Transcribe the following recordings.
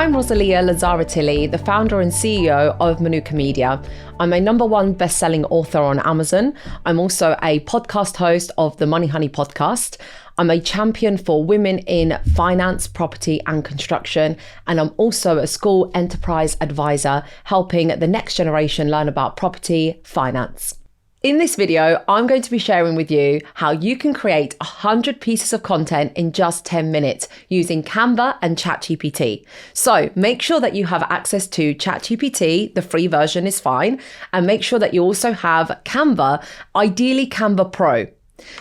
I'm Rosalia Lazzara, the founder and CEO of Manuka Media. I'm a #1 best-selling author on Amazon. I'm also a podcast host of the Money Honey podcast. I'm a champion for women in finance, property and construction. And I'm also a school enterprise advisor, helping the next generation learn about property finance. In this video, I'm going to be sharing with you how you can create 100 pieces of content in just 10 minutes using Canva and ChatGPT. So make sure that you have access to ChatGPT, the free version is fine, and make sure that you also have Canva, ideally Canva Pro.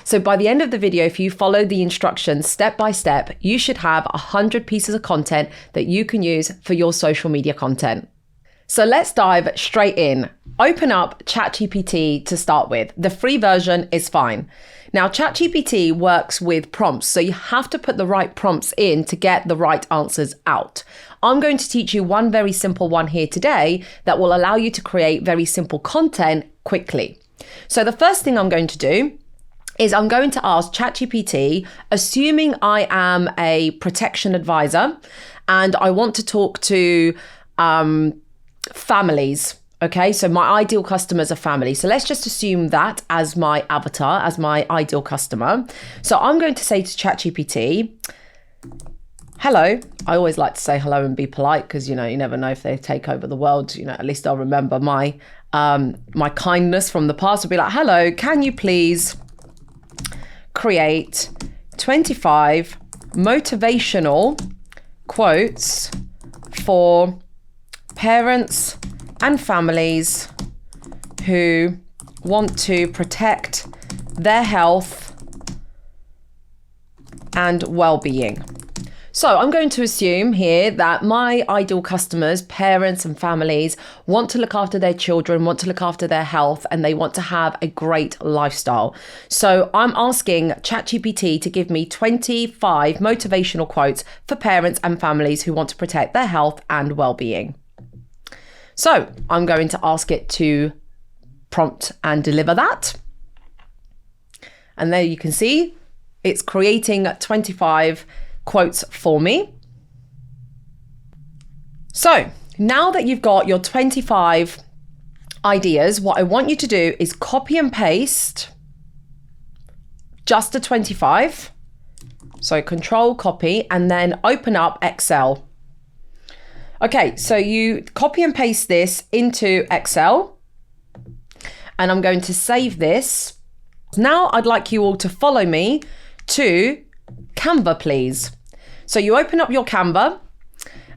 So by the end of the video, if you follow the instructions step by step, you should have 100 pieces of content that you can use for your social media content. So let's dive straight in. Open up ChatGPT to start with. The free version is fine. Now, ChatGPT works with prompts, so you have to put the right prompts in to get the right answers out. I'm going to teach you one very simple one here today that will allow you to create very simple content quickly. So the first thing I'm going to do is I'm going to ask ChatGPT, assuming I am a protection advisor and I want to talk to families. Okay, so my ideal customers are family. So let's just assume that as my avatar, as my ideal customer. So I'm going to say to ChatGPT, hello. I always like to say hello and be polite because, you never know if they take over the world. At least I'll remember my kindness from the past. I'll be like, hello, can you please create 25 motivational quotes for parents and families who want to protect their health and well-being. So I'm going to assume here that my ideal customers, parents and families, want to look after their children, want to look after their health, and they want to have a great lifestyle. So I'm asking ChatGPT to give me 25 motivational quotes for parents and families who want to protect their health and well-being. So I'm going to ask it to prompt and deliver that. And there you can see it's creating 25 quotes for me. So now that you've got your 25 ideas, what I want you to do is copy and paste just the 25. So control copy and then open up Excel. Okay, so you copy and paste this into Excel and I'm going to save this. Now I'd like you all to follow me to Canva, please. So you open up your Canva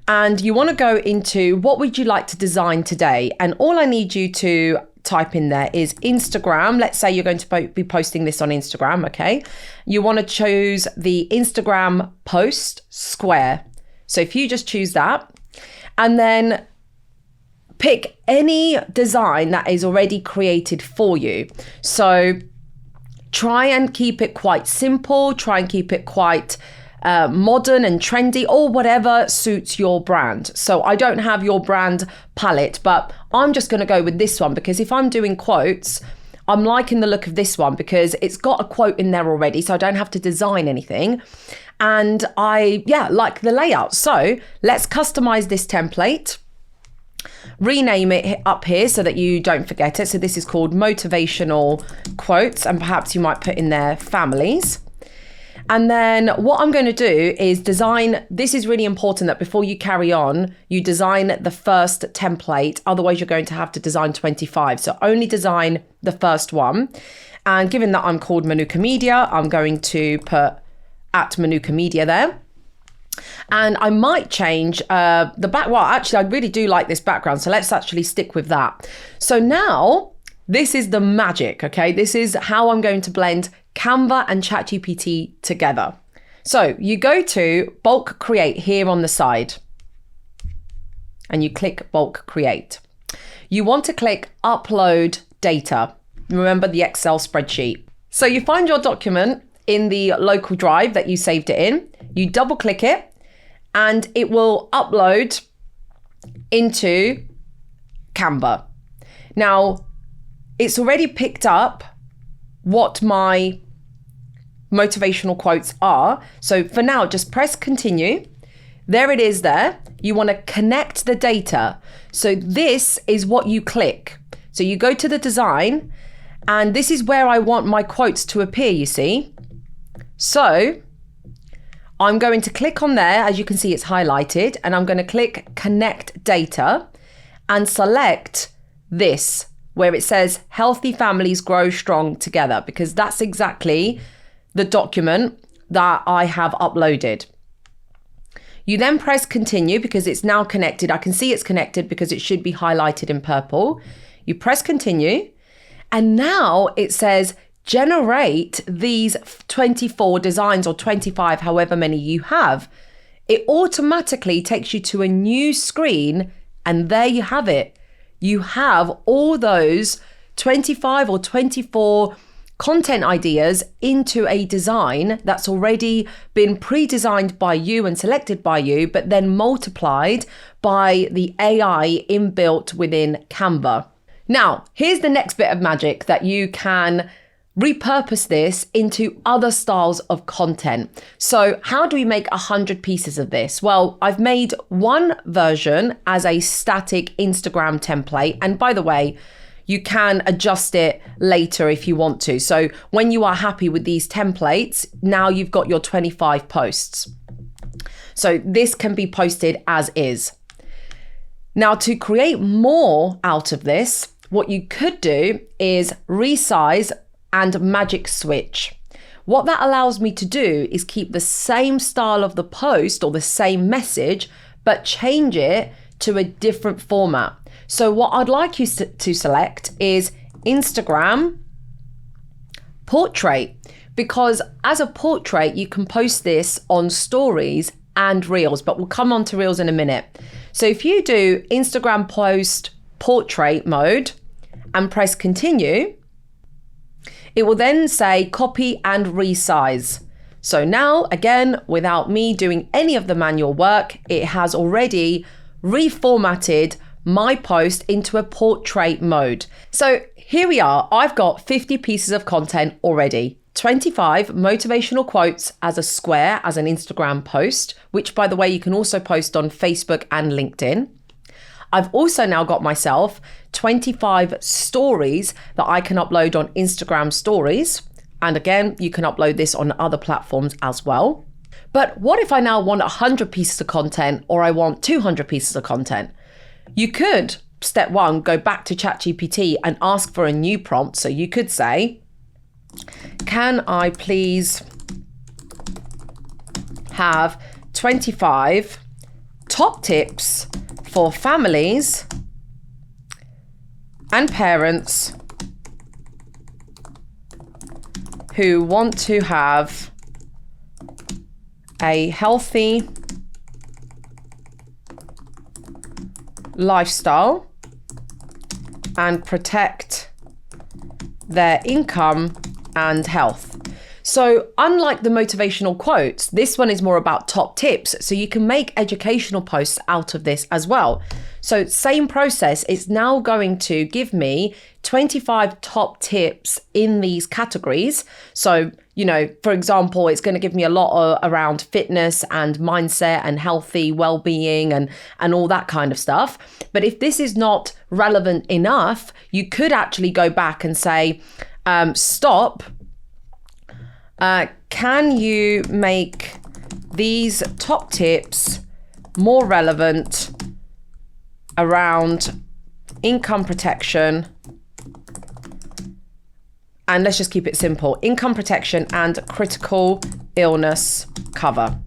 and you want to go into what would you like to design today? And all I need you to type in there is Instagram. Let's say you're going to be posting this on Instagram, okay? You want to choose the Instagram post square. So if you just choose that, and then pick any design that is already created for you. So try and keep it quite simple, try and keep it quite modern and trendy, or whatever suits your brand. So I don't have your brand palette, but I'm just going to go with this one because if I'm doing quotes, I'm liking the look of this one because it's got a quote in there already, so I don't have to design anything. And I like the layout. So let's customize this template, rename it up here so that you don't forget it. So this is called motivational quotes, and perhaps you might put in there families. And then what I'm going to do is design, this is really important that before you carry on, you design the first template. Otherwise you're going to have to design 25. So only design the first one. And given that I'm called Manuka Media, I'm going to put at Manuka Media there. And I might change the back. Well, actually, I really do like this background. So let's actually stick with that. So now this is the magic, okay? This is how I'm going to blend Canva and ChatGPT together. So you go to bulk create here on the side and you click bulk create. You want to click upload data. Remember the Excel spreadsheet. So you find your document in the local drive that you saved it in, you double click it and it will upload into Canva. Now, it's already picked up what my motivational quotes are. So for now, just press continue. There it is there. You want to connect the data. So this is what you click. So you go to the design, and this is where I want my quotes to appear, you see. So I'm going to click on there. As you can see, it's highlighted, and I'm going to click connect data and select this where it says healthy families grow strong together, because that's exactly the document that I have uploaded. You then press continue because it's now connected. I can see it's connected because it should be highlighted in purple. You press continue, and now it says generate these 24 designs or 25, however many you have. It automatically takes you to a new screen, and there you have it. You have all those 25 or 24 content ideas into a design that's already been pre-designed by you and selected by you, but then multiplied by the AI inbuilt within Canva. Now, here's the next bit of magic that you can repurpose this into other styles of content. So how do we make 100 pieces of this? Well, I've made one version as a static Instagram template. And by the way, you can adjust it later if you want to. So when you are happy with these templates, now you've got your 25 posts. So this can be posted as is. Now, to create more out of this, what you could do is resize and magic switch. What that allows me to do is keep the same style of the post or the same message, but change it to a different format. So what I'd like you to select is Instagram portrait, because as a portrait, you can post this on stories and reels, but we'll come on to reels in a minute. So if you do Instagram post portrait mode and press continue, it will then say copy and resize. So now, again, without me doing any of the manual work, it has already reformatted my post into a portrait mode. So here we are. I've got 50 pieces of content already. 25 motivational quotes as a square, as an Instagram post, which, by the way, you can also post on Facebook and LinkedIn. I've also now got myself 25 stories that I can upload on Instagram stories. And again, you can upload this on other platforms as well. But what if I now want 100 pieces of content, or I want 200 pieces of content? You could, step one, go back to ChatGPT and ask for a new prompt. So you could say, can I please have 25 top tips for families and parents who want to have a healthy lifestyle and protect their income and health. So unlike the motivational quotes, this one is more about top tips. So you can make educational posts out of this as well. So same process, it's now going to give me 25 top tips in these categories. So, you know, for example, it's going to give me a lot around fitness and mindset and healthy well-being and all that kind of stuff. But if this is not relevant enough, you could actually go back and say, stop. Can you make these top tips more relevant around income protection? And let's just keep it simple. Income protection and critical illness cover.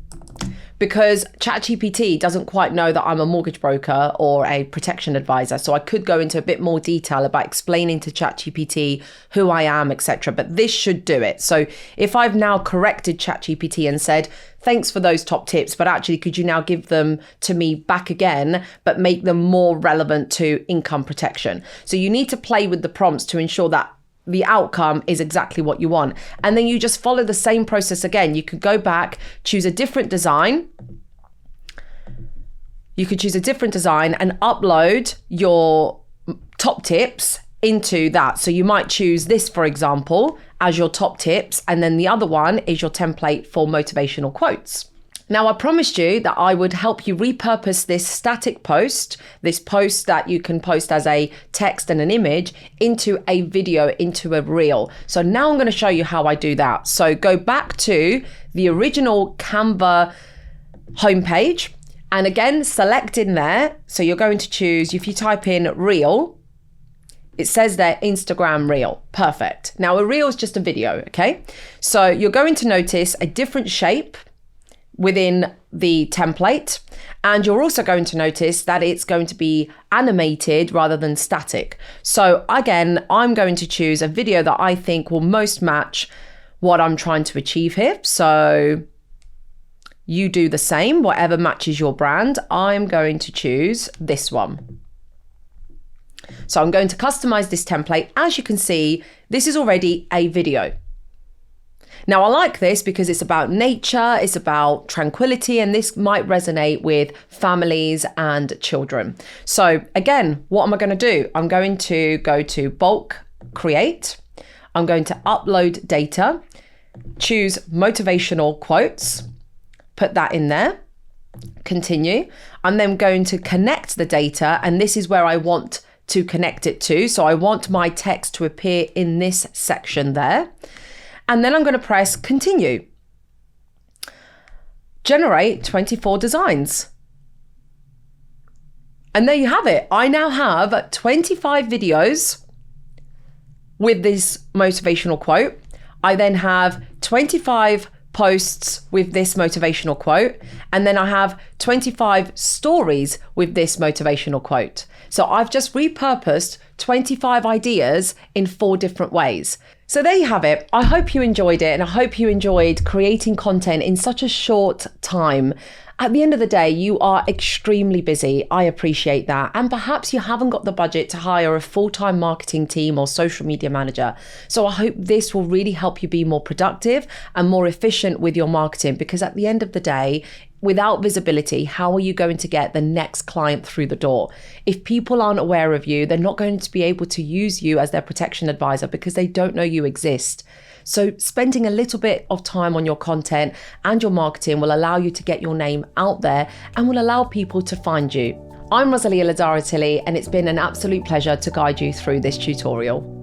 Because ChatGPT doesn't quite know that I'm a mortgage broker or a protection advisor. So I could go into a bit more detail about explaining to ChatGPT who I am, etc. But this should do it. So if I've now corrected ChatGPT and said, thanks for those top tips, but actually could you now give them to me back again, but make them more relevant to income protection? So you need to play with the prompts to ensure that the outcome is exactly what you want. And then you just follow the same process again. You could go back, choose a different design. You could choose a different design and upload your top tips into that. So you might choose this, for example, as your top tips. And then the other one is your template for motivational quotes. Now, I promised you that I would help you repurpose this static post, this post that you can post as a text and an image, into a video, into a reel. So now I'm going to show you how I do that. So go back to the original Canva homepage, and again, select in there. So you're going to choose, if you type in reel, it says there Instagram reel. Perfect. Now a reel is just a video, okay? So you're going to notice a different shape within the template, and you're also going to notice that it's going to be animated rather than static. So again, I'm going to choose a video that I think will most match what I'm trying to achieve here. So you do the same, whatever matches your brand. I'm going to choose this one. So I'm going to customize this template. As you can see, this is already a video. Now, I like this because it's about nature, it's about tranquility, and this might resonate with families and children. So again, what am I going to do? I'm going to go to bulk create. I'm going to upload data, choose motivational quotes, put that in there, continue. I'm then going to connect the data, and this is where I want to connect it to. So I want my text to appear in this section there. And then I'm going to press continue. Generate 24 designs. And there you have it. I now have 25 videos with this motivational quote. I then have 25 posts with this motivational quote. And then I have 25 stories with this motivational quote. So I've just repurposed 25 ideas in 4 different ways. So there you have it. I hope you enjoyed it, and I hope you enjoyed creating content in such a short time. At the end of the day, you are extremely busy. I appreciate that. And perhaps you haven't got the budget to hire a full-time marketing team or social media manager. So I hope this will really help you be more productive and more efficient with your marketing, because at the end of the day, without visibility, how are you going to get the next client through the door? If people aren't aware of you, they're not going to be able to use you as their protection advisor because they don't know you exist. So spending a little bit of time on your content and your marketing will allow you to get your name out there and will allow people to find you. I'm Rosalia Lazzara, and it's been an absolute pleasure to guide you through this tutorial.